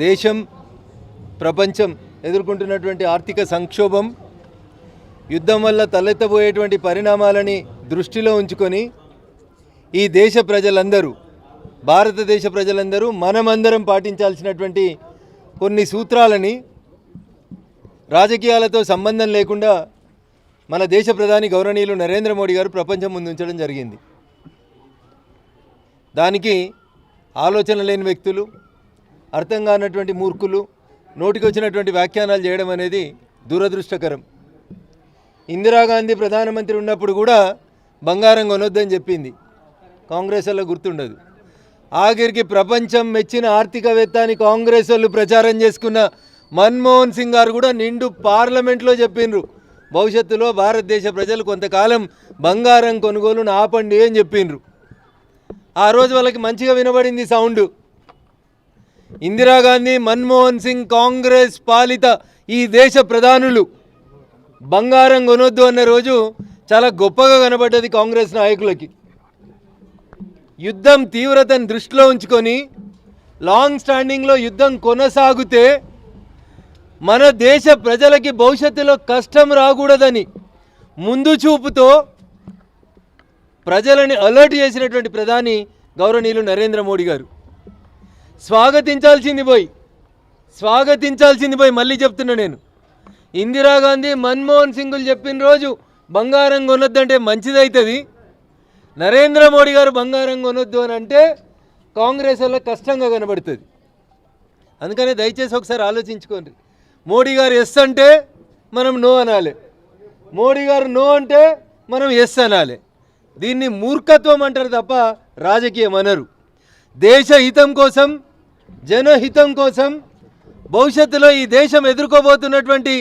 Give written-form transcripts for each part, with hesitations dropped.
దేశం ప్రపంచం ఎదుర్కొంటున్నటువంటి ఆర్థిక సంక్షోభం, యుద్ధం వల్ల తలెత్తబోయేటువంటి పరిణామాలని దృష్టిలో ఉంచుకొని ఈ దేశ ప్రజలందరూ, భారతదేశ ప్రజలందరూ మనమందరం పాటించాల్సినటువంటి కొన్ని సూత్రాలని రాజకీయాలతో సంబంధం లేకుండా మన దేశ ప్రధాని గౌరవనీయులు నరేంద్ర మోడీ గారు ప్రపంచం ముందు ఉంచడం జరిగింది. దానికి ఆలోచన లేని వ్యక్తులు, అర్థం కానటువంటి మూర్ఖులు నోటికి వచ్చినటువంటి వ్యాఖ్యానాలు చేయడం అనేది దురదృష్టకరం. ఇందిరాగాంధీ ప్రధానమంత్రి ఉన్నప్పుడు కూడా బంగారం కొనొద్దని చెప్పింది, కాంగ్రెస్ వల్ల గుర్తుండదు. ఆఖరికి ప్రపంచం మెచ్చిన ఆర్థికవేత్త అని కాంగ్రెస్ వాళ్ళు ప్రచారం చేసుకున్న మన్మోహన్ సింగ్ గారు కూడా నిండు పార్లమెంట్లో చెప్పిండ్రు, భవిష్యత్తులో భారతదేశ ప్రజలు కొంతకాలం బంగారం కొనుగోలును ఆపండి అని చెప్పిండ్రు. ఆ రోజు వాళ్ళకి మంచిగా వినబడింది సౌండ్. ఇందిరాగాంధీ, మన్మోహన్ సింగ్, కాంగ్రెస్ పాలిత ఈ దేశ ప్రధానులు బంగారం కొనొద్దు అన్న రోజు చాలా గొప్పగా కనబడ్డది కాంగ్రెస్ నాయకులకి. యుద్ధం తీవ్రతను దృష్టిలో ఉంచుకొని లాంగ్ స్టాండింగ్లో యుద్ధం కొనసాగితే మన దేశ ప్రజలకి భవిష్యత్తులో కష్టం రాకూడదని ముందు చూపుతో ప్రజలని అలర్ట్ చేసినటువంటి ప్రధాని గౌరవనీయులు నరేంద్ర మోడీ గారు. స్వాగతించాల్సింది పోయి మళ్ళీ చెప్తున్నా నేను, ఇందిరాగాంధీ, మన్మోహన్ సింగులు చెప్పిన రోజు బంగారం కొనొద్దంటే మంచిదవుతుంది, నరేంద్ర మోడీ గారు బంగారం కొనొద్దు అని అంటే కాంగ్రెస్ వల్ల కష్టంగా కనబడుతుంది. అందుకనే దయచేసి ఒకసారి ఆలోచించుకోండి. మోడీ గారు ఎస్ అంటే మనం నో అనాలి, మోడీ గారు నో అంటే మనం ఎస్ అనాలి. దీన్ని మూర్ఖత్వం అంటారు తప్ప రాజకీయం అనరు. దేశ హితం కోసం, జనహితం కోసం, భవిష్యత్తులో ఈ దేశం ఎదుర్కోబోతున్నటువంటి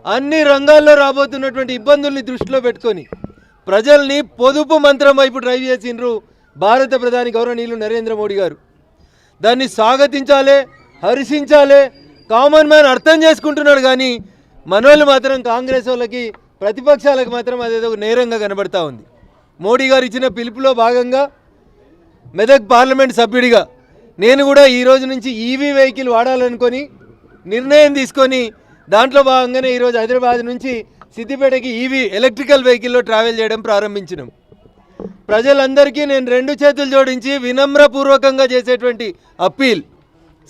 అన్ని రంగాల్లో రాబోతున్నటువంటి ఇబ్బందుల్ని దృష్టిలో పెట్టుకొని ప్రజల్ని పొదుపు మంత్రం వైపు డ్రైవ్ చేసిండ్రు భారత ప్రధాని గౌరవనీయులు నరేంద్ర మోడీ గారు. దాన్ని స్వాగతించాలి, హర్షించాలి. కామన్ మ్యాన్ అర్థం చేసుకుంటున్నాడు, కానీ మనోళ్ళు మాత్రం కాంగ్రెస్ వాళ్ళకి, ప్రతిపక్షాలకు మాత్రం అదేదో నేరంగా కనబడతా ఉంది. మోడీ గారు ఇచ్చిన పిలుపులో భాగంగా మెదక్ పార్లమెంట్ సభ్యుడిగా నేను కూడా ఈ రోజు నుంచి ఈవీ వెహికల్ వాడాలనుకొని నిర్ణయం తీసుకొని దాంట్లో భాగంగానే ఈరోజు హైదరాబాద్ నుంచి సిద్దిపేటకి ఈవీ ఎలక్ట్రికల్ వెహికల్లో ట్రావెల్ చేయడం ప్రారంభించినాం. ప్రజలందరికీ నేను రెండు చేతులు జోడించి వినమ్రపూర్వకంగా చేసేటువంటి అప్పీల్,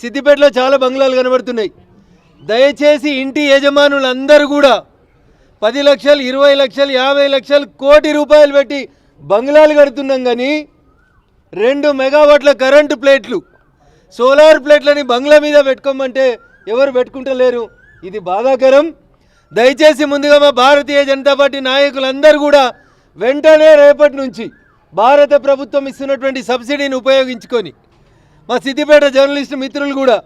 సిద్దిపేటలో చాలా బంగ్లాలు కనబడుతున్నాయి. దయచేసి ఇంటి యజమానులందరూ కూడా 10 లక్షలు, 20 లక్షలు, 50 లక్షలు, కోటి రూపాయలు పెట్టి బంగ్లాలు కడుతున్నాం, కానీ 2 మెగావాట్ల కరెంటు ప్లేట్లు, సోలార్ ప్లేట్లని బంగ్లా మీద పెట్టుకోమంటే ఎవరు పెట్టుకుంటలేరు. ఇది బాధాకరం. దయచేసి ముందుగా మా భారతీయ జనతా పార్టీ నాయకులందరూ కూడా వెంటనే రేపటి నుంచి భారత ప్రభుత్వం ఇస్తున్నటువంటి సబ్సిడీని ఉపయోగించుకొని మా సిద్దిపేట జర్నలిస్టు మిత్రులు కూడా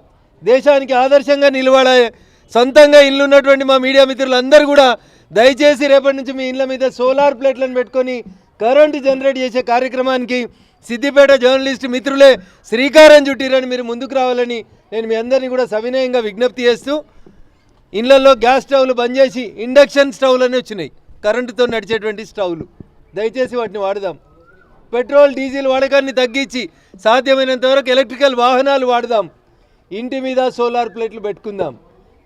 దేశానికి ఆదర్శంగా నిలబడే, సొంతంగా ఇల్లు ఉన్నటువంటి మా మీడియా మిత్రులందరూ కూడా దయచేసి రేపటి నుంచి మీ ఇళ్ళ మీద సోలార్ ప్లేట్లను పెట్టుకొని కరెంటు జనరేట్ చేసే కార్యక్రమానికి సిద్దిపేట జర్నలిస్టు మిత్రులే శ్రీకారం చుట్టిరని మీరు ముందుకు రావాలని నేను మీ అందరినీ కూడా సవినయంగా విజ్ఞప్తి చేస్తూ, ఇళ్లలో గ్యాస్ స్టవ్లు బంద్ చేసి ఇండక్షన్ స్టవ్లు అని వచ్చినాయి, కరెంటుతో నడిచేటువంటి స్టవ్లు. దయచేసి వాటిని వాడదాం. పెట్రోల్, డీజిల్ వాడకాన్ని తగ్గించి సాధ్యమైనంత వరకు ఎలక్ట్రికల్ వాహనాలు వాడదాం. ఇంటి మీద సోలార్ ప్లేట్లు పెట్టుకుందాం.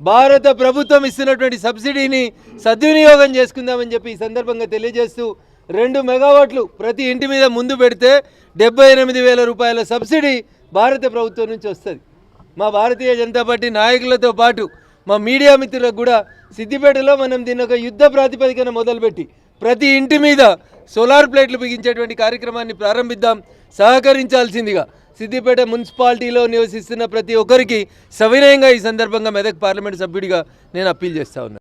భారత ప్రభుత్వం ఇస్తున్నటువంటి సబ్సిడీని సద్వినియోగం చేసుకుందామని చెప్పి ఈ సందర్భంగా తెలియజేస్తూ, 2 మెగావాట్లు ప్రతి ఇంటి మీద ముందు పెడితే 78,000 రూపాయల సబ్సిడీ భారత ప్రభుత్వం నుంచి వస్తుంది. మా భారతీయ జనతా పార్టీ నాయకులతో పాటు మా మీడియా మిత్రులకు కూడా సిద్దిపేటలో మనం దీన్ని ఒక యుద్ధ ప్రాతిపదికన మొదలుపెట్టి ప్రతి ఇంటి మీద సోలార్ ప్లేట్లు బిగించేటువంటి కార్యక్రమాన్ని ప్రారంభిద్దాం. సహకరించాల్సిందిగా సిద్దిపేట మున్సిపాలిటీలో నివసిస్తున్న ప్రతి ఒక్కరికి సవినయంగా ఈ సందర్భంగా మెదక్ పార్లమెంట్ సభ్యుడిగా నేను అప్పీల్ చేస్తా ఉన్నాను.